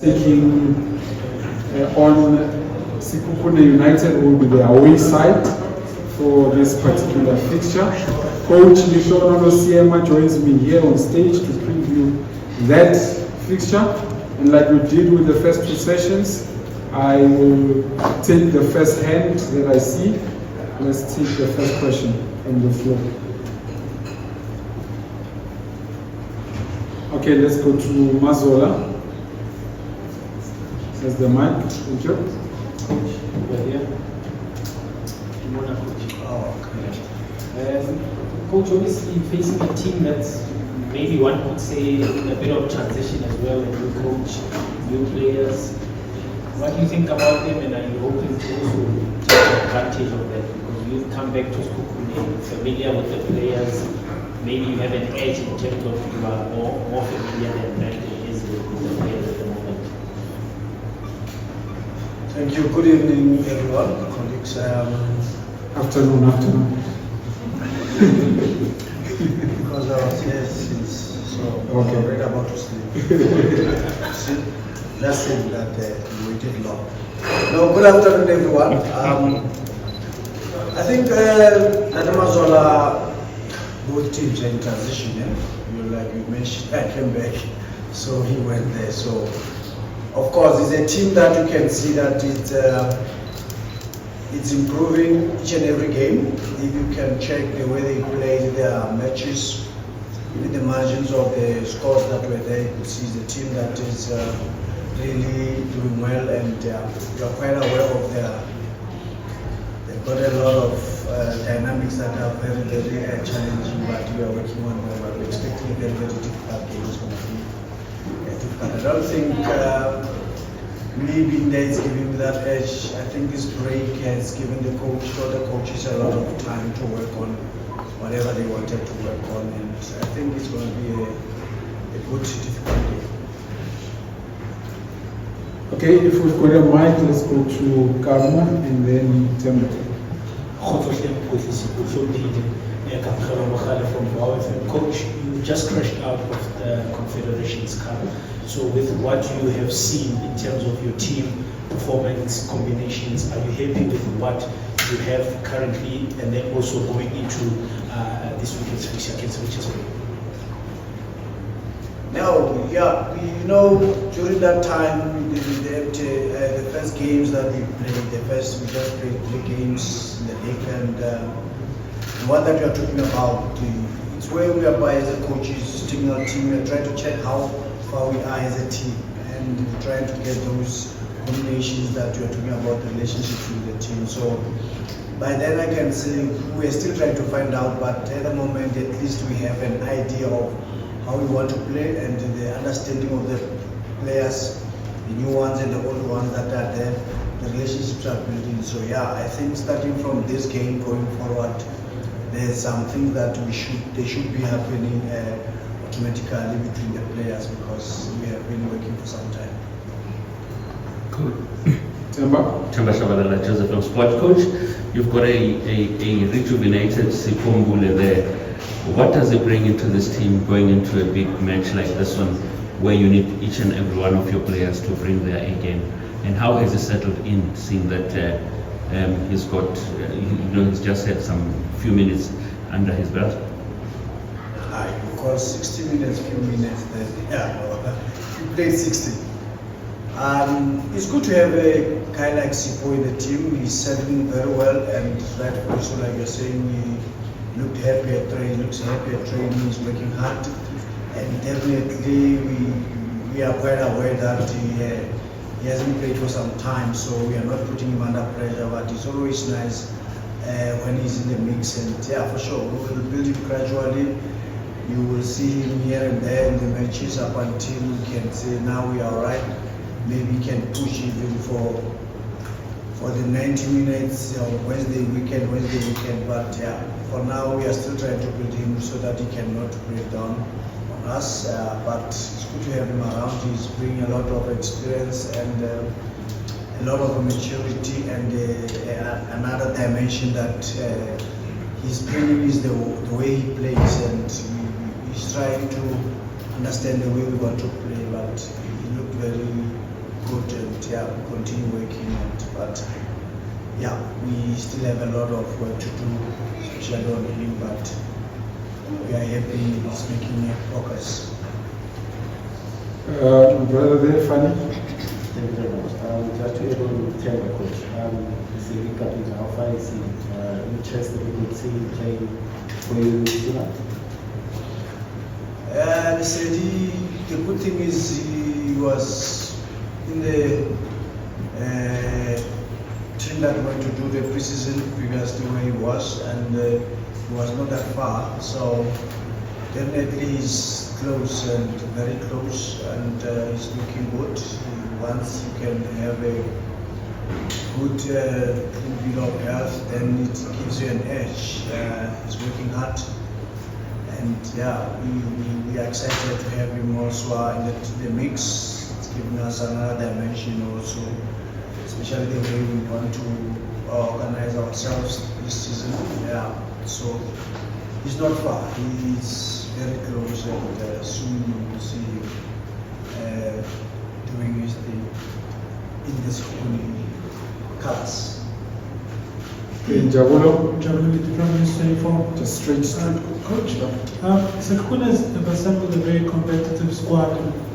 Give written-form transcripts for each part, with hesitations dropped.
taking on Sekhukhune United will be the away side for this particular fixture. Coach Lehlohonolo Seema joins me here on stage to preview that fixture. And like we did with the first two sessions, I will take the first hand that I see. Let's take the first question from the floor. Okay, let's go to Mazola. There's the mic. Thank you. Coach, over here. Coach. Oh, okay. Coach, obviously facing a team that's maybe one could say a bit of transition as well, a new coach, new players. What do you think about them, and are you hoping to also take advantage of that? Because you've come back to Sekhukhune, familiar with the players, maybe you have an edge in terms of you are more familiar than Brandon is with the players at the moment. Thank you. Good evening, everyone, colleagues. Afternoon. Because I was here since, so Okay. I'm already about to sleep. Let's say that we waited long. No, good afternoon, everyone. I think Mazola, both teams are in transition. Like you mentioned, I came back, so he went there. So, of course, it's a team that you can see that it's improving each and every game. If you can check the way they play their matches, even the margins of the scores that were there, you could see the team that is really doing well, and you're quite aware of they've got a lot of dynamics that are very, very challenging, but we are working on them. We're expecting a very, very difficult game. It's going to be difficult. I don't think me being there is giving me that edge. I think this break has given the coaches a lot of time to work on whatever they wanted to work on, and I think it's going to be a good, difficult game. Okay, if we've got a mic, let's go to Karma and then Mntambo. Coach, you just crashed out of the Confederations Cup. So with what you have seen in terms of your team performance combinations, are you happy with what you have currently, and then also going into this weekend's fixture against Richards? No, yeah, during that time, the first games that we played, we just played 3 games in the league, and the one that you are talking about, it's where we are by as a coaches, sitting on team, we are trying to check how far we are as a team, and trying to get those combinations that you are talking about, the relationships with the team. So by then I can say we are still trying to find out, but at the moment at least we have an idea of how we want to play, and the understanding of the players, the new ones and the old ones that are there, the relationships are building. So yeah, I think starting from this game going forward, there's something that they should be happening automatically between the players, because we have been working for some time. Cool. Temba. Joseph from Sport Coach. You've got a rejuvenated Mbule there. What does it bring into this team going into a big match like this one, where you need each and every one of your players to bring their A game? And how has he settled in, seeing that he's got, he's just had some few minutes under his belt? You call 60 minutes, few minutes, he played 60. It's good to have a guy like Sipo in the team. He's settling very well, and rightfully so, like you're saying, he looked happy at training, he's working hard, and definitely we are quite aware that he hasn't played for some time, so we are not putting him under pressure, but it's always nice when he's in the mix, and yeah, for sure, we will build him gradually. You will see him here and there in the matches up until we can say now we are alright. Maybe we can push even for the 90 minutes Wednesday weekend, but yeah, for now we are still trying to build him so that he cannot break down on us, but it's good to have him around. He's bringing a lot of experience and a lot of maturity, and another dimension that he's bringing is the way he plays, and he's trying to understand the way we want to play, but he looked very yeah, we continue working on it. But yeah, we still have a lot of work to do, especially on him. But we are happy he's making progress. Brother there, Fanny. Thank you very much. Just to add on with Temba, coach, is regarding how far is he interested in seeing playing for you tonight? The good thing is he was in the team that went to do the preseason previously where he was, and he was not that far. So definitely he's close and very close, and he's looking good. Once you can have a good bit of health, then it gives you an edge. He's working hard, and yeah, we are excited to have him also in the mix. It's giving us another dimension also, especially the way we want to organize ourselves this season. Yeah, so he's not far. He's very close, and soon you will see him doing his thing in this colors. Jabulo, Just just straight. Coach, Sekhukhune has assembled a very competitive squad.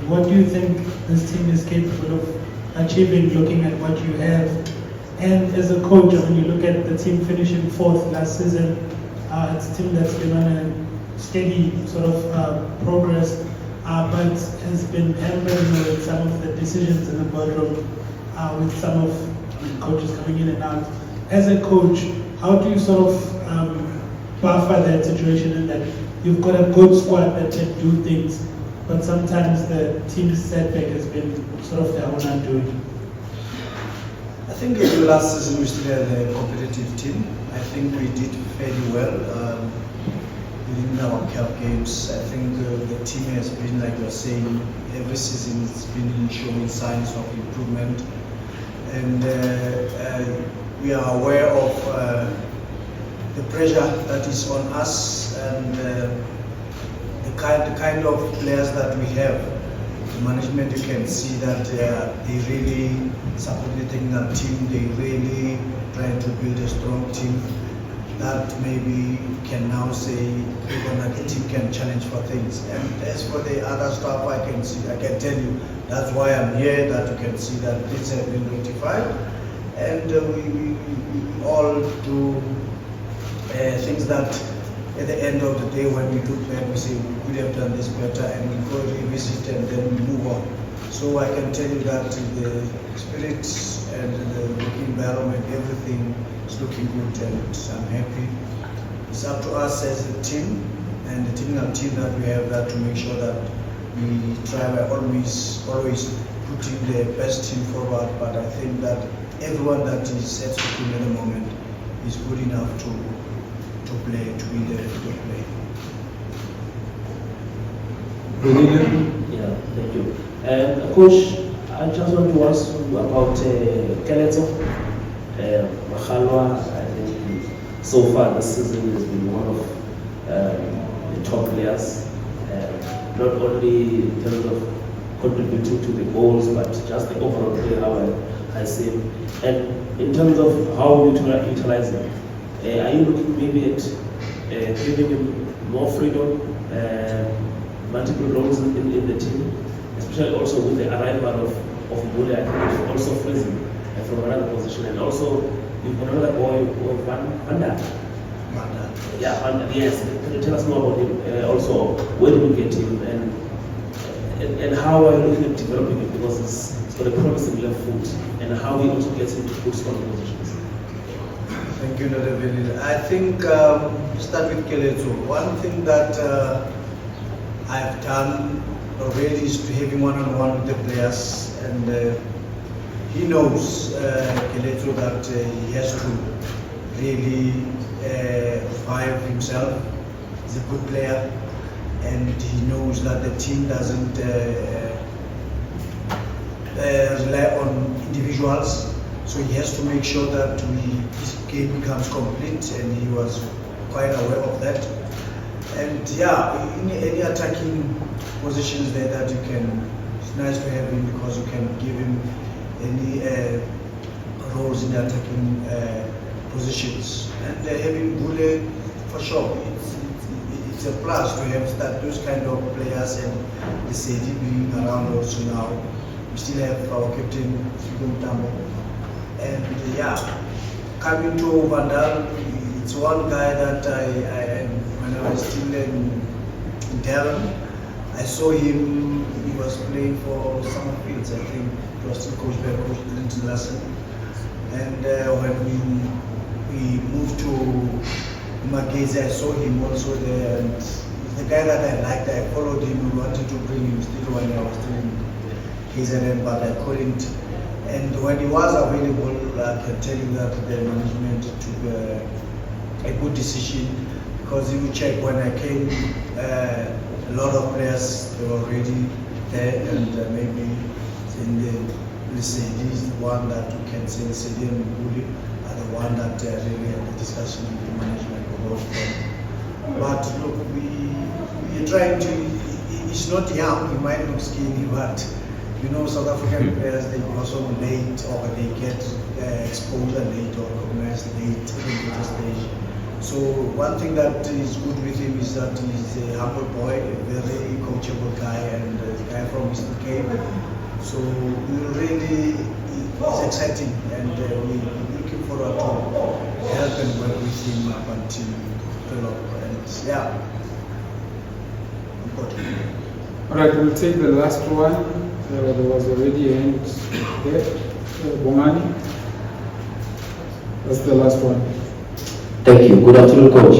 What do you think this team is capable of achieving, looking at what you have? And as a coach, when you look at the team finishing fourth last season, it's a team that's been on a steady sort of progress, but has been hampered with some of the decisions in the boardroom, with some of coaches coming in and out. As a coach, how do you sort of buffer that situation in that you've got a good squad that can do things, but sometimes the team's setback has been sort of their own undoing? I think in the last season we still had a competitive team. I think we did fairly well within our cup games. I think the team has been, like you're saying, every season it's been showing signs of improvement, and we are aware of the pressure that is on us, and the kind of players that we have. The management, you can see that they really support the technical team. They really try to build a strong team that maybe can now say the team can challenge for things. And as for the other stuff, I can tell you that's why I'm here. That you can see that this has been rectified, and we all do things that at the end of the day, when we look back, we say we could have done this better, and we go revisit and then we move on. So I can tell you that the spirit and the working environment, everything is looking good, and I'm happy. It's up to us as a team and the team that we have that to make sure that we try by always putting the best team forward. But I think that everyone that is at Sekhukhune at the moment is good enough to play, to be there to play. Yeah, thank you. Coach, I just want to ask you about Keleto. Makhalwa, I think so far this season has been one of the top players, not only in terms of contributing to the goals, but just the overall play, how I see him. And in terms of how you utilize him, are you looking maybe at giving him more freedom, multiple roles in the team, especially also with the arrival of Mbule? I think it also frees him from another position, and also you've got another boy, Manda. Yeah, Manda. Yes. Can you tell us more about him? Also, where did you get him, and how are you looking at developing him, because he's got a promising left foot, and how he also gets into good scoring positions? Thank you, Dr. Velil. I think start with Keleto. One thing that I've done already is to have him one-on-one with the players, and he knows, Keleto, that he has to really revive himself. He's a good player, and he knows that the team doesn't rely on individuals. So he has to make sure that his game becomes complete, and he was quite aware of that. And yeah, in any attacking positions there that you can, it's nice to have him, because you can give him any roles in the attacking positions. And having Mbule, for sure, it's a plus to have those kind of players, and the CD being around also now. We still have our captain, Mntambo. And coming to Vandal, it's one guy that when I was still in Durham, I saw him. He was playing for Summerfields, I think. He was still coached by Coach Clinton Lassen. And when we moved to Magezi, I saw him also there. And he's the guy that I liked. I followed him. We wanted to bring him still when I was still in KZN, but I couldn't. And when he was available, I can tell you that the management took a good decision, because if you check when I came, a lot of players they were already there, and maybe in the this one that you can say Sedi and Mbule are the one that really had the discussion with the management about them. But look, we are trying to. He's not young. He might look skinny, but you know, South African players, they also late, or they get exposed late or recognized late in the stage. So one thing that is good with him is that he's a humble boy, a very coachable guy, and a guy from Eastern Cape. So it's exciting, and we're looking forward to help and work with him up until develop. And All right, we'll take the last one. There was already a hand there. Bongani. That's the last one. Thank you. Good afternoon, Coach.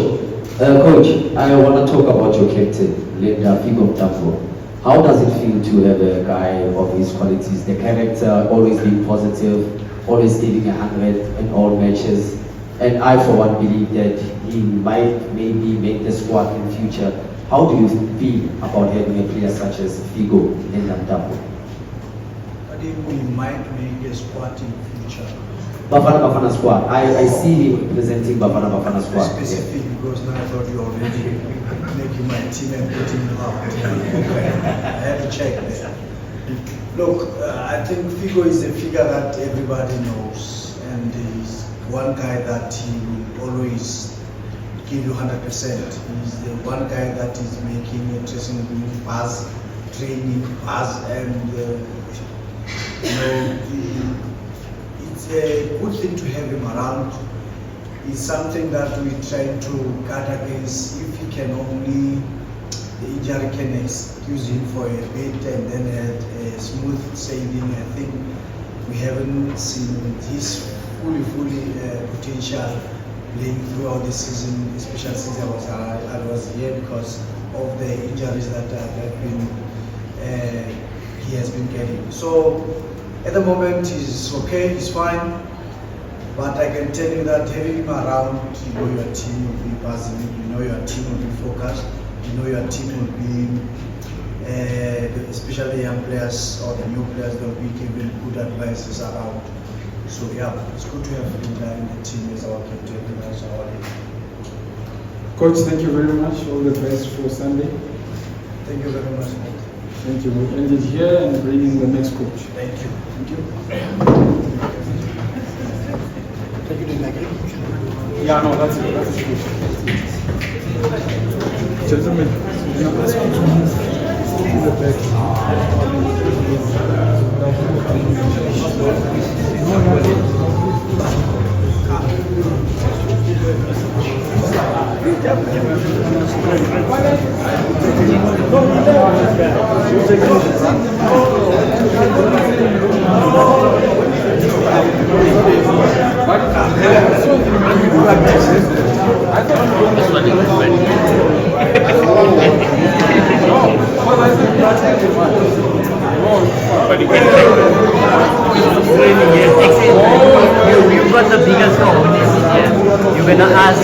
Coach, I want to talk about your captain, Mntambo. How does it feel to have a guy of his qualities? The character, always being positive, always giving 100 in all matches. And I, for one, believe that he might maybe make the squad in future. How do you feel about having a player such as Figo in Mntambo? I think we might make a squad in future. Bafana squad. I see him presenting Bafana squad. Specific, because now I thought you already making my team and putting him up. I have to check there. Look, I think Figo is a figure that everybody knows, and he's one guy that he will always give you 100%. He's the one guy that is making a dressing room pass, training pass, and it's a good thing to have him around. It's something that we try to guard against. If he can only, the injury can excuse him for a bit and then a smooth sailing. I think we haven't seen his fully potential playing throughout the season, especially since I was here, because of the injuries that have been he has been getting. So at the moment he's okay, he's fine. But I can tell you that having him around, you know your team will be buzzing, you know your team will be focused, you know your team will be, especially the young players or the new players, they'll be giving good advices around. So it's good to have him there in the team as our captain and as our leader. Coach, thank you very much. All the best for Sunday. Thank you very much. Thank you. We'll end it here and bring in the next coach. Thank you. Thank you. Yeah, no, that's it. That's it. Gentlemen, You've got the biggest audience here. You're gonna ask